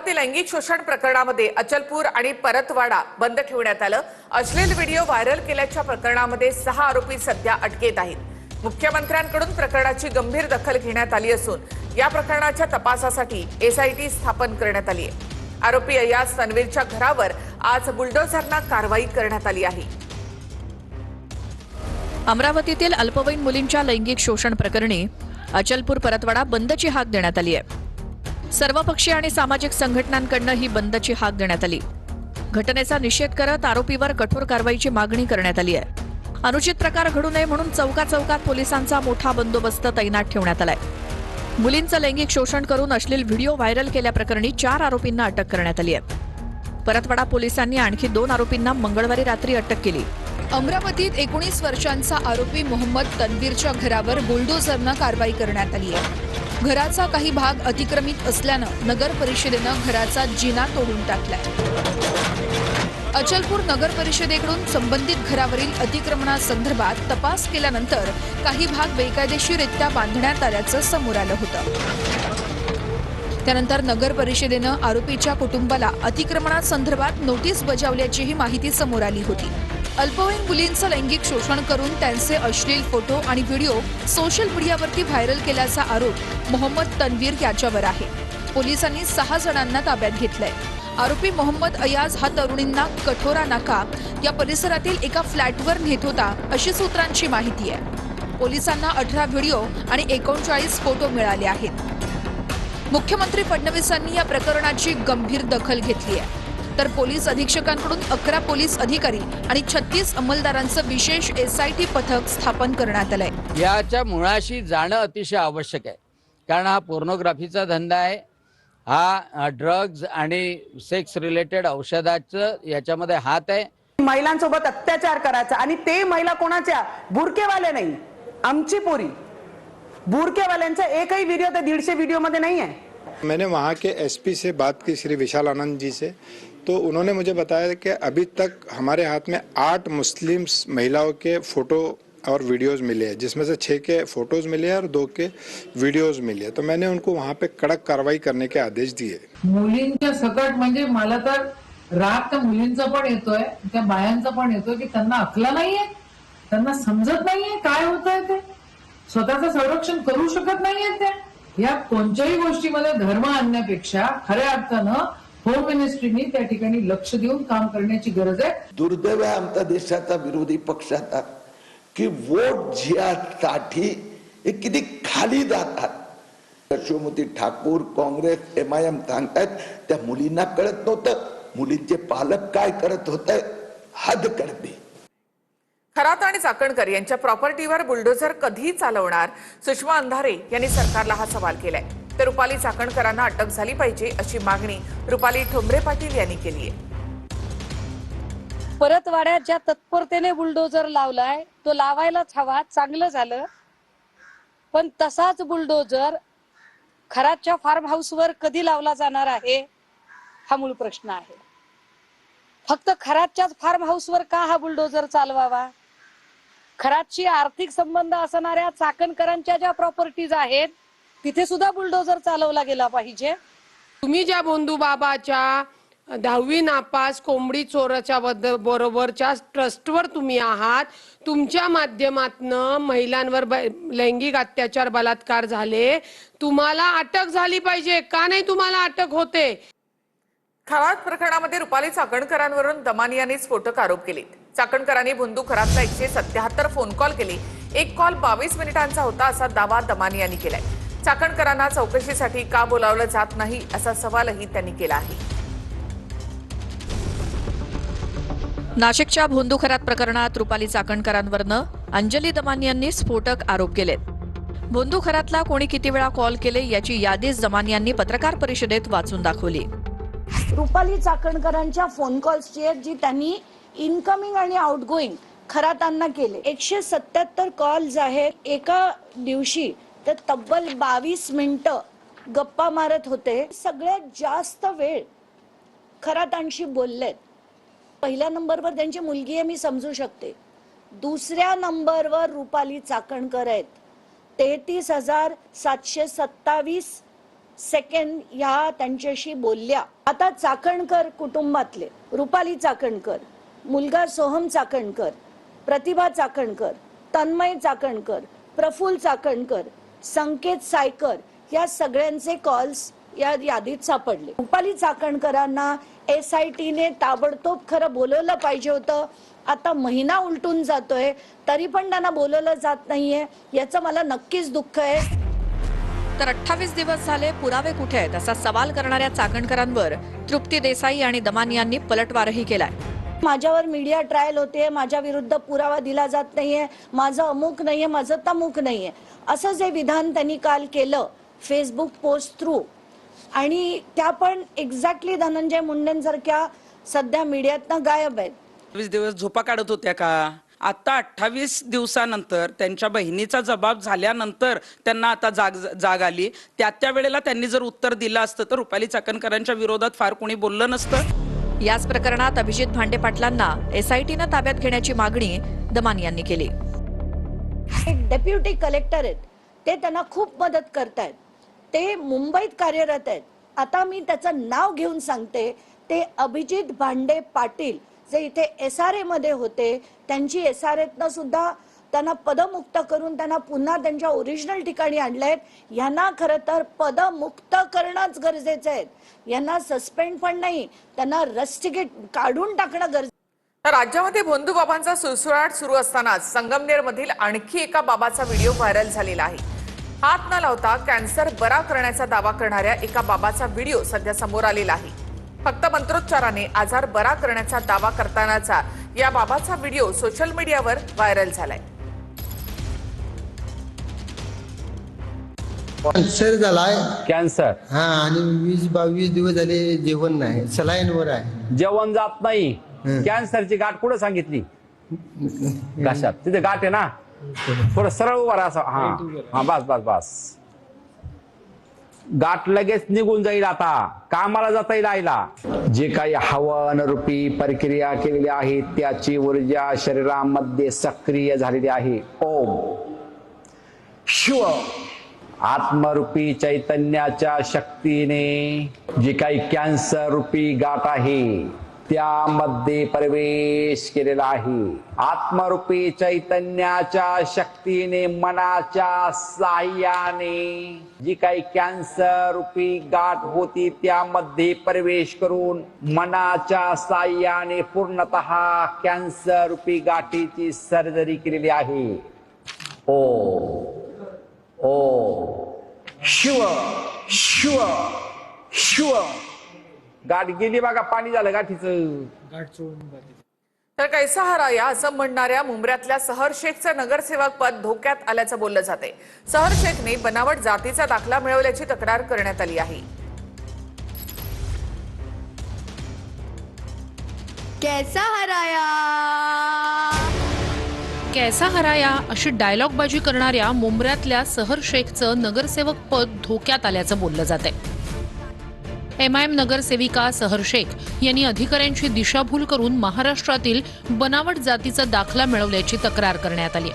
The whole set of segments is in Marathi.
अमरावती लैंगिक शोषण प्रकरणामध्ये अचलपूर आणि परतवाडा बंद ठेवण्यात आलं। अश्लील व्हिडिओ व्हायरल केल्याच्या प्रकरणामध्ये 6 आरोपी सध्या अटकेत आहेत। मुख्यमंत्र्यांकडून प्रकरणाची गंभीर दखल घेण्यात आली असून या प्रकरणाच्या तपासासाठी एसआयटी स्थापन करण्यात आली आहे। आरोपी अयाज तन्वीरच्या घरावर आज बुलडोझरनं कारवाई करण्यात आली आहे। अमरावतीतील अल्पवयीन मुलींच्या लैंगिक शोषण प्रकरणी अचलपूर परतवाडा बंदची हाक देण्यात आली आहे। सर्वपक्षीय आणि सामाजिक संघटनांकडून ही बंदची हाक देण्यात आली। घटनेचा निषेध करत आरोपीवर कठोर कारवाईची मागणी करण्यात आली आहे। अनुचित प्रकार घडू नये म्हणून चौकात पोलिसांचा मोठा बंदोबस्त तैनात ठेवण्यात आलाय। मुलींचं लैंगिक शोषण करून अश्लील व्हिडिओ व्हायरल केल्याप्रकरणी 4 आरोपींना अटक करण्यात आली आहे। परतवाडा पोलिसांनी आणखी 2 आरोपींना मंगळवारी रात्री अटक केली। अमरावतीत 19 वर्षांचा आरोपी मोहम्मद तन्वीरच्या घरावर बुलडोझरनं कारवाई करण्यात आली आहे। घराचा काही भाग अतिक्रमित असल्यानं नगर परिषदेनं घराचा जिना तोडून टाकलाय। अचलपूर नगर परिषदेकडून संबंधित घरावरील अतिक्रमणासंदर्भात तपास केल्यानंतर काही भाग बेकायदेशीररित्या बांधण्यात आल्याचं समोर आलं होतं। त्यानंतर नगर परिषदेनं आरोपीच्या कुटुंबाला अतिक्रमणासंदर्भात नोटीस बजावल्याचीही माहिती समोर आली होती। अल्पवयीन मुलींचं लैंगिक शोषण करून त्यांचे अश्लील फोटो आणि व्हिडिओ सोशल मीडियावरती व्हायरल केल्याचा आरोप मोहम्मद तन्वीर याच्यावर आहे। पोलिसांनी 6 जणांना ताब्यात घेतलंय। आरोपी मोहम्मद अयाज हा तरुणींना कठोरा नाका या परिसरातील एका फ्लॅटवर नेत होता अशी सूत्रांची माहिती आहे। पोलिसांना 18 व्हिडिओ आणि 39 फोटो मिळाले आहेत। मुख्यमंत्री फडणवीसांनी या प्रकरणाची गंभीर दखल घेतली आहे। तर पोलीस अधीक्षकांकडून 11 पोलीस अधिकारी आणि 36 अंमलदारांचं विशेष एसआयटी पथक स्थापन करण्यात आलंय। याच्या मुळाशी जाणं अतिशय आवश्यक आहे, कारण हा पोर्नोग्राफीचा धंदा आहे। हा ड्रग्ज आणि सेक्स रिलेटेड औषधाचं याच्यामध्ये हात आहे। महिलांसोबत अत्याचार करायचा आणि ते महिला कोणाच्या, बुरकेवाले नाही, आमची पोरी। बुरकेवाल्यांचा एकही व्हिडिओ तर 150 व्हिडिओ मध्ये नहीं है। मैंने वहाँ के एसपी से बात की, श्री विशाल आनंद जी से, तो उन्होंने मुझे बताया कि अभी तक हमारे हाथ में 8 मुस्लिम महिलाओं के फोटो और वीडियोस मिले हैं, जिसमें से 6 के फोटोज मिले हैं और 2 के वीडियोस मिले हैं। तो मैंने उनको वहाँ पे कड़क कार्रवाई करने के आदेश दिए। मुलींच्या सकट म्हणजे मला तर राग त्या मुलींचा पण येतोय, त्या बायांचा पण येतोय की त्यांना अक्कल नाहीये, त्यांना समजत नाहीये काय होतंय ते, स्वतःचं संरक्षण करू शकत नाहीये। त्या या कोणत्याही गोष्टीमध्ये धर्म आणण्यापेक्षा खऱ्या अर्थानं होम मिनिस्ट्रीने त्या ठिकाणी लक्ष देऊन काम करण्याची गरज आहे। दुर्दैव आहे आमच्या देशाचा विरोधी पक्षाचा की वोट जिहासाठी किती खाली जातात। यशोमती ठाकूर, काँग्रेस, MIM सांगतात त्या मुलींना कळत नव्हतं, मुलींचे पालक काय करत होते, हद करते। खरात आणि चाकणकर यांच्या प्रॉपर्टीवर बुलडोझर कधी चालवणार, सुषमा अंधारे यांनी सरकारला हा सवाल केलाय। तर रुपाली चाकणकरांना अटक झाली पाहिजे अशी मागणी रुपाली ठोंबरे पाटील यांनी केली आहे। परतवाड्यात ज्या तत्परतेने बुलडोझर लावलाय तो लावायलाच हवा, चांगलं झालं, पण तसाच बुलडोझर खरातच्या फार्म हाऊसवर कधी लावला जाणार आहे हा मूळ प्रश्न आहे। फक्त खरातच्याच फार्म हाऊसवर का हा बुलडोझर चालवावा? खरातशी आर्थिक संबंध असणाऱ्या चाकणकरांच्या ज्या प्रॉपर्टीज आहेत तिथे सुद्धा बुलडोझर चालवला गेला पाहिजे। तुम्ही ज्या बोंधू बाबाच्या 10वी नापास कोंबडी चोराच्या बरोबरच्या ट्रस्टवर तुम्ही आहात, तुमच्या माध्यमातनं महिलांवर लैंगिक अत्याचार बलात्कार झाले, तुम्हाला अटक झाली पाहिजे। का नाही तुम्हाला अटक होते? खरात प्रकरणामध्ये रुपाली चाकणकरांवरून दमानियांनी स्फोटक आरोप केलेत। चाकणकरांनी भोंदू खरातला 177 फोन कॉल केले, एक कॉल 22 मिनिटांचा होता असा दावा दमानियांनी केलाय। चाकणकरांना चौकशीसाठी का बोलावलं जात नाही असा सवालही त्यांनी केला आहे। नाशिकच्या भोंदू खरात प्रकरणात रुपाली चाकणकरांवरनं अंजली दमानियांनी स्फोटक आरोप केलेत। भोंदू खरातला कोणी किती वेळा कॉल केले याची यादीच दमानियांनी पत्रकार परिषदेत वाचून दाखवली। रुपाली चाकणकरांच्या फोन कॉल्सची आहेत जी त्यांनी इनकमिंग आणि आउटगोईंग खरातांना केले। 177 कॉल्स आहेत एका दिवशी, तर तब्बल 22 मिनिटं गप्पा मारत होते। सगळ्यात जास्त वेळ खरातांशी बोललेत। पहिल्या नंबरवर त्यांची मुलगी आहे, मी समजू शकते। दुसऱ्या नंबरवर रुपाली चाकणकर आहेत। 33,727 सेकंड ह्या त्यांच्याशी बोलल्या. आता चाकणकर कुटुंबातले रुपाली चाकणकर, मुलगा सोहम चाकणकर, प्रतिभा चाकणकर, तन्मय चाकणकर, प्रफुल्ल चाकणकर, संकेत सायकर या सगळ्यांचे कॉल्स या यादीत सापडले. रुपाली चाकणकरांना SITने ताबडतोब खरं बोलवलं पाहिजे होतं. आता महिना उलटून जातोय तरी पण त्यांना बोलवलं जात नाहीये, याचं मला नक्कीच दुःख आहे. तर 28 दिवस झाले पुरावे कुठे आहेत असा सवाल करणाऱ्या चाकणकरांवर तृप्ती देसाई आणि दमानी यांनी पलटवारही केलाय. माझ्यावर मीडिया ट्रायल होते, माझ्या विरुद्ध पुरावा दिला जात नाहीये, माझं अमुक नाहीये, माझं तमुक नाहीये, असं जे विधान त्यांनी काल केलं फेसबुक पोस्ट थ्रू, आणि त्या पण एक्झॅक्टली धनंजय मुंडेंसारख्या सध्या मीडियातनं गायब आहेत. 28 दिवस झोपा काढत होत्या का? आता 28 दिवसानंतर त्यांच्या बहिणीचा जबाब झाल्यानंतर त्यांना आता जाग आली. त्या वेळेला त्यांनी जर उत्तर दिलं असतं तर रुपाली चाकणकरांच्या विरोधात फार कोणी बोललं नसतं. याच प्रकरणात अभिजित भांडे पाटलांना SITनं ताब्यात घेण्याची मागणी दमानी यांनी केली. एक डेप्युटी कलेक्टर आहेत, ते त्यांना खूप मदत करतायत, ते मुंबईत कार्यरत आहेत. आता मी त्याचं नाव घेऊन सांगते, ते अभिजित भांडे पाटील जे इथे SRA मध्ये होते, त्यांची SRAतनं सुद्धा त्यांना पदमुक्त करून त्यांना पुन्हा त्यांच्या ओरिजिनल ठिकाणी आणलंय. यांना खरं तर पदमुक्त करणंच गरजेचं आहे. यांना सस्पेंड पण नाही, त्यांना रस्टिकेट काढून टाकणं गरजेचं. राज्यामध्ये भोंदूबाबांचा सुळसुळाट सुरू असतानाच संगमनेरमधील आणखी एका बाबाचा व्हिडिओ व्हायरल झालेला आहे. हात न लावता कॅन्सर बरा करण्याचा दावा करणाऱ्या एका बाबाचा व्हिडिओ सध्या समोर आलेला आहे. फक्त मंत्रोच्चाराने आजार बरा करण्याचा दावा करतानाचा या बाबाचा व्हिडिओ सोशल मीडियावर व्हायरल झालाय. कॅन्सर झालाय. कॅन्सर हा, आणि 20-22 दिवस झाले जेवण नाही, सलाईनवर आहे, जेवण जात नाही. कॅन्सरची गाठ कुठं सांगितली? घशात. तिथे गाठ आहे ना, थोडं सरळ उभा राहा असं. हा हा, बस बस बस. गाठ लगेच निघून जाईल. आता कामाला जाता येईल आईला. जे काही हवन रूपी प्रक्रिया केलेली आहे त्याची ऊर्जा शरीरामध्ये सक्रिय झालेली आहे. ओम शिव आत्मरूपी चैतन्याच्या शक्तीने जी काही कॅन्सर रूपी गाठ आहे त्यामध्ये प्रवेश केलेला आहे. आत्मरूपी चैतन्याच्या शक्तीने मनाच्या साह्याने जी काही कॅन्सर रूपी गाठ होती त्यामध्ये प्रवेश करून मनाच्या साह्याने पूर्णतः कॅन्सर रूपी गाठीची सर्जरी केलेली आहे. ओ ओ शिव शिव शिव. गाठ गेली बघा, पाणी झालं गाठीचं. तर कैसा हराया असं म्हणणाऱ्या मुंबऱ्यातल्या सहर शेखचं नगरसेवक पद धोक्यात आल्याचं बोललं जाते. सहर शेखने बनावट जातीचा दाखला मिळवल्याची तक्रार करण्यात आली आहे. कैसा हराया अशी डायलॉगबाजी करणाऱ्या मुंबऱ्यातल्या सहर शेखचं नगरसेवक पद धोक्यात आल्याचं बोललं जातंय. MIM नगरसेविका सहर शेख यांनी अधिकाऱ्यांची दिशाभूल करून महाराष्ट्रातील बनावट जातीचा दाखला मिळवल्याची तक्रार करण्यात आली.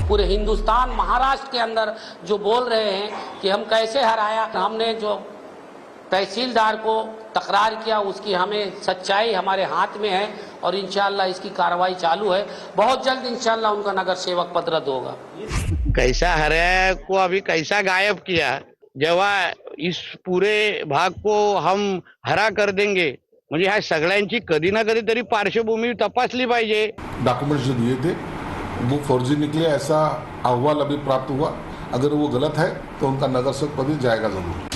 पूरे हिंदुस्तान महाराष्ट्र के अंदर जो बोल रहे हैं कि हम कैसे हराया, हमने जो तहसीलदार को तकरार किया उसकी हमें सच्चाई हमारे हाथ में है और इंशाल्लाह इसकी कार्रवाई चालू है. बहुत जल्द इंशाल्लाह उनका नगर सेवक पद रद्द होगा. कैसा हराया को अभी कैसा गायब किया, जेव्हा इस पूरे भाग को हम हरा कर देंगे म्हणजे ह्या सगळ्यांची कधी ना कधी तरी पार्श्वभूमी तपासली पाहिजे. डॉक्यूमेंट्स जो दिए थे वो फर्जी निकले, ऐसा अहवाल अभी प्राप्त हुआ. अगर वो गलत है तो उनका नगर सेवक पद जाएगा जरूर.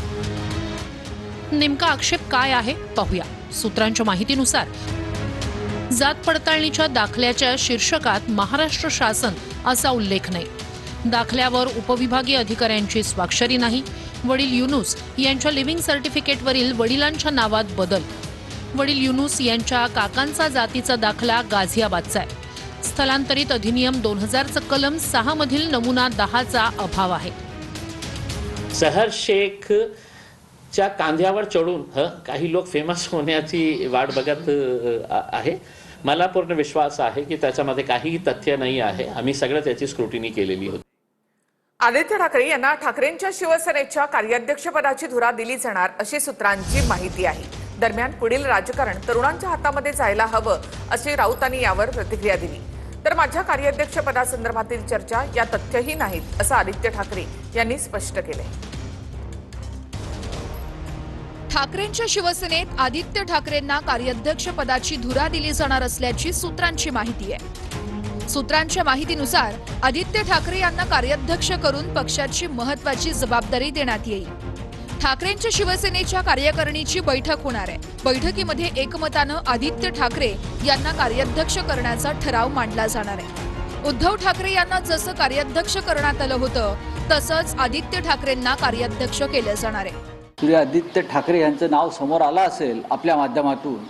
नेमका आक्षेप काय आहे पाहूया. सूत्रांच्या माहितीनुसार जात पडताळणीच्या दाखल्याच्या शीर्षकात महाराष्ट्र शासन असा उल्लेख नाही. दाखल्यावर उपविभागीय अधिकाऱ्यांची स्वाक्षरी नाही. वडील युनुस यांच्या लिव्हिंग सर्टिफिकेटवरील वडिलांच्या नावात बदल. वडील युनुस यांच्या काकांचा जातीचा दाखला गाझियाबादचा आहे. स्थलांतरित अधिनियम 2000चं कलम 6 मधील नमुना 10चा अभाव आहे. सहर शेख च्या कांद्यावर चढून काही लोक फेमस होण्याची वाट बघत आहे. मला पूर्ण विश्वास आहे की त्याच्यामध्ये काहीही तथ्य नाही आहे. आम्ही सगळं त्याची स्क्रुटिनी केलेली होती. आदित्य ठाकरे यांना ठाकरेंच्या शिवसेनेच्या कार्याध्यक्षपदाची धुरा दिली जाणार अशी सूत्रांची माहिती आहे. दरम्यान पुढील राजकारण तरुणांच्या हातामध्ये जायला हवं अशी राऊतांनी यावर प्रतिक्रिया दिली. तर माझ्या कार्याध्यक्षपदासंदर्भातील चर्चा या तथ्यही नाहीत असं आदित्य ठाकरे यांनी स्पष्ट केले. ठाकरेंच्या शिवसेनेत आदित्य ठाकरेंना कार्याध्यक्ष पदाची धुरा दिली जाणार असल्याची सूत्रांची माहिती आहे. सूत्रांच्या माहितीनुसार आदित्य ठाकरे यांना कार्याध्यक्ष करून पक्षाची महत्त्वाची जबाबदारी देण्यात येईल. ठाकरेंच्या शिवसेनेच्या कार्यकारिणीची बैठक होणार आहे. बैठकीमध्ये एकमतानं आदित्य ठाकरे यांना कार्याध्यक्ष करण्याचा ठराव मांडला जाणार आहे. उद्धव ठाकरे यांना जसं कार्याध्यक्ष करण्यात आलं होतं तसंच आदित्य ठाकरेंना कार्याध्यक्ष केलं जाणार आहे. श्री आदित्य ठाकरे यांचं नाव समोर आलं असेल आपल्या माध्यमातून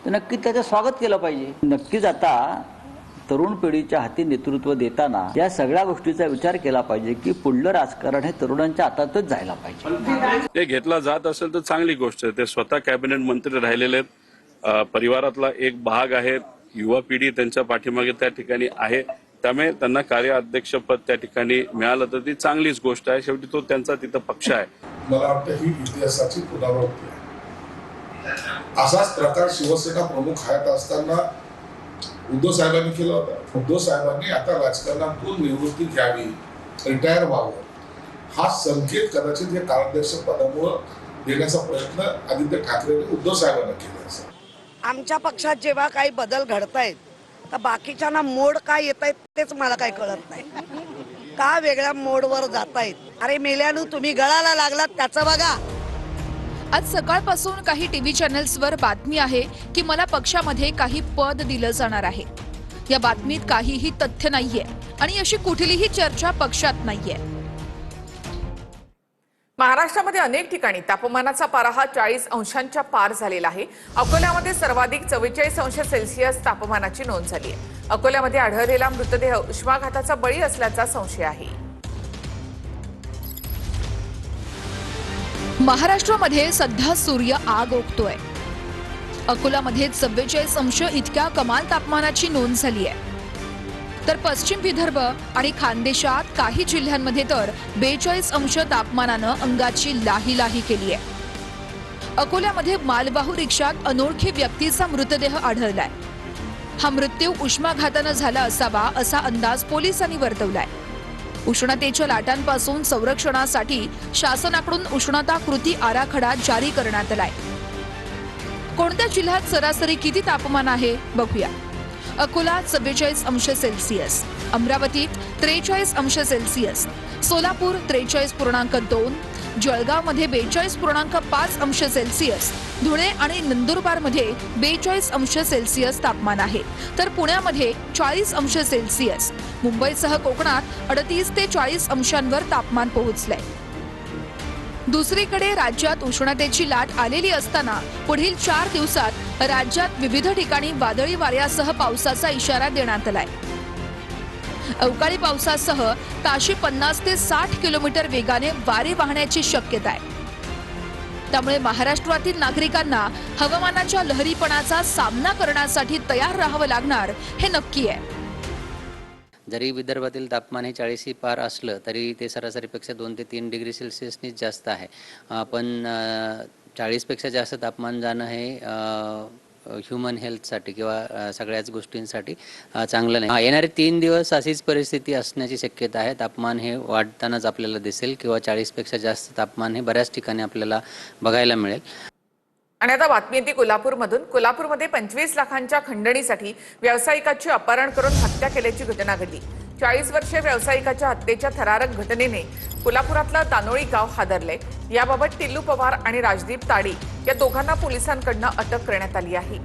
तर नक्की त्याचं स्वागत केलं पाहिजे. नक्कीच आता तरुण पिढीच्या हाती नेतृत्व देताना या सगळ्या गोष्टीचा विचार केला पाहिजे की पुढलं राजकारण हे तरुणांच्या हातातच जायला पाहिजे. ते घेतला जात असेल तर चांगली गोष्ट आहे. ते स्वतः कॅबिनेट मंत्री राहिलेले आहेत, परिवारातला एक भाग आहे, युवा पिढी त्यांच्या पाठीमागे त्या ठिकाणी आहे, त्यामुळे त्यांना कार्याध्यक्षपद त्या ठिकाणी मिळालं तर ती चांगलीच गोष्ट आहे. शेवटी तो त्यांचा तिथं पक्ष आहे. मला वाटतं ही इतिहासाची पुनरावृत्ती आहे. असाच प्रकार शिवसेना प्रमुख हयात असताना उद्धव साहेबांनी केला होता. उद्धव साहेबांनी आता राजकारणातून निवृत्ती घ्यावी, रिटायर व्हावं, हा संकेत कदाचित या कार्याध्यक्ष पदामुळे देण्याचा प्रयत्न आदित्य ठाकरेंनी उद्धव साहेबांना केला असेल. आमच्या पक्षात जेव्हा काही बदल घडतायत तर बाकीच्यांना मोड काय येत आहेत तेच मला काही कळत नाही. का वेगळ्या मोडवर जातायत? अरे मेल्यानं तुम्ही गळाला लागलात त्याचं बघा. आज सकाळपासून काही टीव्ही चॅनल्सवर बातमी आहे की मला पक्षामध्ये काही पद दिलं जाणार आहे. या बातमीत काहीही तथ्य नाहीये आणि अशी कुठलीही चर्चा पक्षात नाहीये. महाराष्ट्रामध्ये अनेक ठिकाणी तापमानाचा पारा हा 40 अंशांच्या पार झालेला आहे. अकोल्यामध्ये सर्वाधिक 44 अंश सेल्सिअस तापमानाची नोंद झाली आहे. अकोल्यामध्ये आढळलेला मृतदेह उष्माघाताचा बळी असल्याचा संशय आहे. महाराष्ट्रामध्ये सध्या सूर्य आग ओकतोय. अकोलामध्ये 44 अंश इतक्या कमाल तापमानाची नोंद झाली आहे. तर पश्चिम विदर्भ आणि खानदेशात काही जिल्ह्यांमध्ये तर 42 अंश तापमानानं अंगाची लाही लाही केली आहे. अकोल्यामध्ये मालवाहू रिक्षात अनोळखी व्यक्तीचा मृतदेह आढळलाय. हा मृत्यू उष्माघातानं झाला असावा असा अंदाज पोलिसांनी वर्तवलाय. उष्णतेच्या लाटांपासून संरक्षणासाठी शासनाकडून उष्णता कृती आराखडा जारी करण्यात आलाय. कोणत्या जिल्ह्यात सरासरी किती तापमान आहे बघूया. अकोला 44 अंश सेल्सिअस, अमरावतीत 43 अंश सेल्सिअस, सोलापूर 43.2, जळगावमध्ये 42.5 अंश सेल्सिअस, धुळे आणि नंदुरबारमध्ये 42 अंश सेल्सिअस तापमान आहे. तर पुण्यामध्ये 40 अंश सेल्सिअस, मुंबईसह कोकणात 38 ते 40 अंशांवर तापमान पोहोचलंय. दुसरीकडे राज्यात उष्णतेची लाट आलेली असताना पुढील 4 दिवसात राज्यात विविध ठिकाणी वादळी वाऱ्यासह पावसाचा इशारा देण्यात आलाय. अवकाळी पावसासह ताशी 50 ते 60 किलोमीटर वेगाने वारे वाहण्याची शक्यता आहे. त्यामुळे महाराष्ट्रातील नागरिकांना हवामानाच्या लहरीपणाचा सामना करण्यासाठी तयार राहावं लागणार हे नक्की आहे. जरी विदर्भातील तापमान हे 40 पार असलं तरी ते सरासरीपेक्षा 2 ते 3 डिग्री सेल्सिअसनीच जास्त आहे. पण 40पेक्षा जास्त तापमान जाणं हे ह्युमन हेल्थसाठी किंवा सगळ्याच गोष्टींसाठी चांगलं नाही. येणारे 3 दिवस अशीच परिस्थिती असण्याची शक्यता आहे. तापमान हे वाढतानाच आपल्याला दिसेल किंवा 40पेक्षा जास्त तापमान हे बऱ्याच ठिकाणी आपल्याला बघायला मिळेल. आणि आता बातमी येते कोल्हापूरमधून. कोल्हापूरमध्ये 25 लाखांच्या खंडणीसाठी व्यावसायिकाची अपहरण करून हत्या केल्याची घटना घडली. 40 वर्षीय व्यावसायिकाच्या हत्येच्या थरारक घटनेने कोल्हापुरातलं दानोळी गाव हादरलंय. याबाबत टिल्लू पवार आणि राजदीप ताडी या दोघांना पोलिसांकडून अटक करण्यात आली आहे.